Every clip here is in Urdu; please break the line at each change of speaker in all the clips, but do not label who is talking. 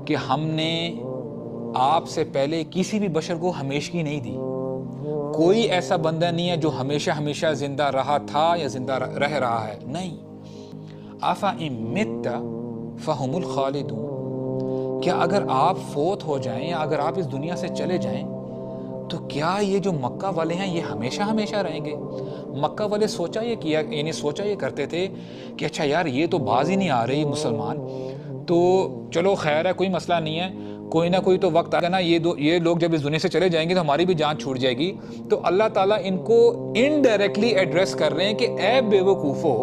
کہ ہم نے آپ سے پہلے کسی بھی بشر کو ہمیشگی نہیں دی. کوئی ایسا بندہ نہیں ہے جو ہمیشہ ہمیشہ زندہ رہا تھا یا زندہ رہ رہا ہے. نہیں. أَفَإِن مِتَّ فَهُمُ الْخَالِدُونَ. کیا اگر آپ فوت ہو جائیں یا اگر آپ اس دنیا سے چلے جائیں تو کیا یہ جو مکہ والے ہیں یہ ہمیشہ ہمیشہ رہیں گے؟ مکہ والے سوچا یہ کرتے تھے کہ اچھا یار یہ تو باز ہی نہیں آ رہی مسلمان، تو چلو خیر ہے، کوئی مسئلہ نہیں ہے، کوئی نہ کوئی تو وقت آگا نا، یہ لوگ جب اس دنیا سے چلے جائیں گے تو ہماری بھی جان چھوٹ جائے گی. تو اللہ تعالیٰ ان کو انڈائریکٹلی ایڈریس کر رہے ہیں کہ اے بے وقوفو،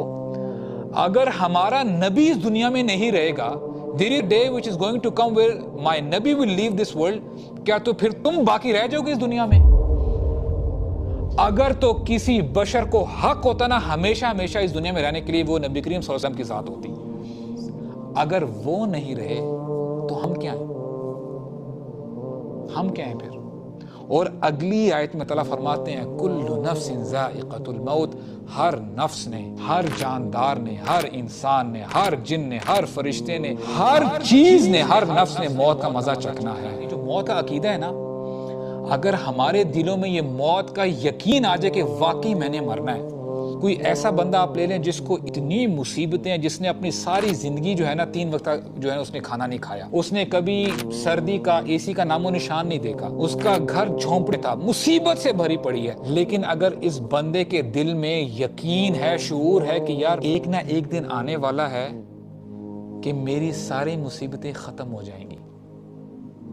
اگر ہمارا نبی اس دنیا میں نہیں رہے گا، there is a day which is going to come where my نبی will leave this world، کیا تو پھر تم باقی رہ جاؤ گے اس دنیا میں؟ اگر تو کسی بشر کو حق ہوتا نا ہمیشہ ہمیشہ اس دنیا میں رہنے کے لیے، وہ نبی کریم صلی اللہ علیہ وسلم کی ذات ہوتی. اگر وہ نہیں رہے تو ہم کیا ہیں؟ ہم کیا ہیں پھر؟ اور اگلی آیت میں تعالیٰ فرماتے ہیں کل نفس ذائقۃ الموت، ہر نفس نے، ہر جاندار نے، ہر انسان نے، ہر جن نے، ہر فرشتے نے، ہر چیز نے، ہر نفس نے موت کا مزہ چکھنا ہے. جو موت کا عقیدہ ہے نا، اگر ہمارے دلوں میں یہ موت کا یقین آ جائے کہ واقعی میں نے مرنا ہے. کوئی ایسا بندہ آپ لے لیں جس کو اتنی مصیبتیں ہیں، جس نے اپنی ساری زندگی جو ہے نا 3 وقت جو ہے اس نے کھانا نہیں کھایا، اس نے کبھی سردی کا اے سی کا نام و نشان نہیں دیکھا، اس کا گھر جھونپڑے تھا، مصیبت سے بھری پڑی ہے، لیکن اگر اس بندے کے دل میں یقین ہے، شعور ہے کہ یار ایک نہ ایک دن آنے والا ہے کہ میری ساری مصیبتیں ختم ہو جائیں گی،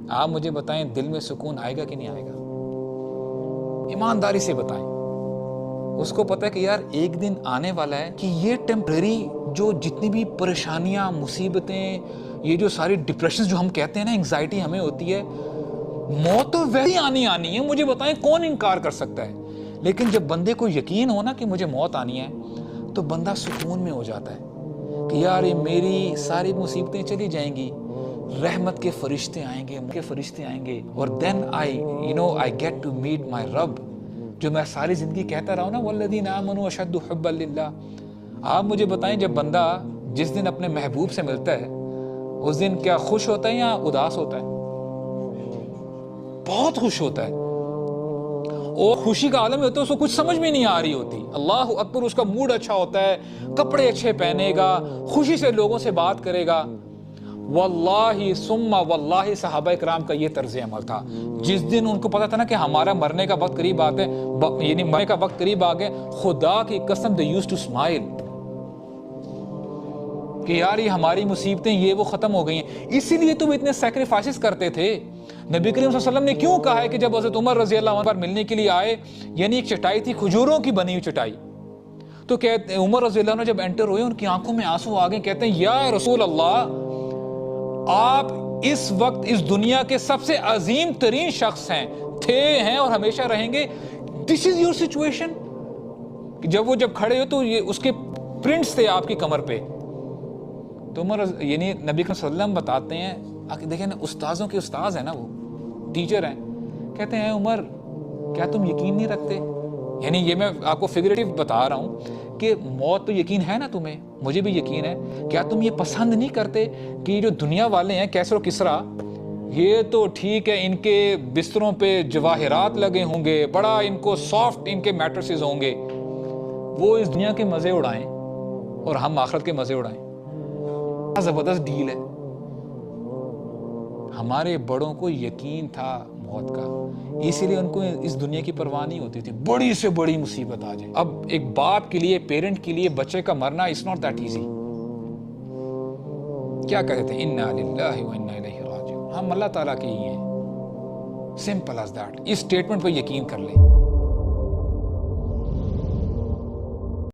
آپ مجھے بتائیں دل میں سکون آئے گا کہ نہیں آئے گا؟ ایمانداری سے بتائیں. اس کو پتہ ہے کہ یار ایک دن آنے والا ہے کہ یہ ٹیمپریری جو جتنی بھی پریشانیاں، مصیبتیں، یہ جو ساری ڈپریشنز جو ہم کہتے ہیں نا، انگزائٹی ہمیں ہوتی ہے، موت تو ویسے آنی ہے، مجھے بتائیں کون انکار کر سکتا ہے؟ لیکن جب بندے کو یقین ہو نا کہ مجھے موت آنی ہے تو بندہ سکون میں ہو جاتا ہے کہ یار یہ میری ساری مصیبتیں چلی جائیں گی، رحمت کے فرشتے آئیں گے اور then I get to meet my رب، جو میں ساری زندگی کہتا رہا ہوں نا والذین آمنوا اشد حبا للہ. آپ مجھے بتائیں جب بندہ جس دن اپنے محبوب سے ملتا ہے اس دن کیا خوش ہوتا ہے یا اداس ہوتا ہے؟ بہت خوش ہوتا ہے، اور خوشی کا عالم ہوتا ہے، اس کو کچھ سمجھ میں نہیں آ رہی ہوتی. اللہ اکبر، اس کا موڈ اچھا ہوتا ہے، کپڑے اچھے پہنے گا، خوشی سے لوگوں سے بات کرے گا. واللہ ثم واللہ صحابہ کرام کا یہ طرز عمل تھا. جس دن ان کو پتا تھا نا کہ ہمارا مرنے کا وقت قریب آتا ہے، یعنی مرنے کا وقت قریب آ گئے، خدا کی قسم they used to smile کہ یار یہ ہماری مصیبتیں یہ وہ ختم ہو گئی ہیں. اسی لیے تو وہ اتنے سیکریفائسز کرتے تھے. نبی کریم صلی اللہ علیہ وسلم نے کیوں کہا ہے کہ جب حضرت عمر رضی اللہ عنہ پر ملنے کے لیے آئے، یعنی ایک چٹائی تھی کھجوروں کی بنی ہوئی چٹائی، تو کہتے عمر رضی اللہ عنہ جب انٹر ہوئے ان کی آنکھوں میں آنسو آ گئے، کہتے ہیں یا رسول اللہ، آپ اس وقت اس دنیا کے سب سے عظیم ترین شخص ہیں اور ہمیشہ رہیں گے. دس از یور سچویشن. جب کھڑے ہو تو یہ اس کے پرنٹس تھے آپ کی کمر پہ. تو عمر یعنی نبی صلی اللہ علیہ وسلم بتاتے ہیں، دیکھیں نا استاذوں کے استاذ ہیں نا، وہ ٹیچر ہیں، کہتے ہیں عمر کیا تم یقین نہیں رکھتے؟ یعنی یہ میں آپ کو فگریٹو بتا رہا ہوں کہ موت تو یقین ہے نا تمہیں، مجھے بھی یقین ہے، کیا تم یہ پسند نہیں کرتے کہ یہ جو دنیا والے ہیں کیسر و کسرا، یہ تو ٹھیک ہے ان کے بستروں پہ جواہرات لگے ہوں گے، بڑا ان کو سافٹ ان کے میٹرسز ہوں گے، وہ اس دنیا کے مزے اڑائیں اور ہم آخرت کے مزے اڑائیں. زبردست ڈیل ہے. ہمارے بڑوں کو یقین تھا موت کا، اسی لیے ان کو اس دنیا کی پرواہ نہیں ہوتی تھی، بڑی سے بڑی مصیبت آ جائے. اب ایک باپ کے لیے، پیرنٹ کے لیے بچے کا مرنا it's not that easy. کیا کہتے ہیں انا للہ و انا الیہ راجعون، ہم اللہ تعالیٰ کے ہی ہیں. Simple as that. اس سٹیٹمنٹ پہ یقین کر لیں.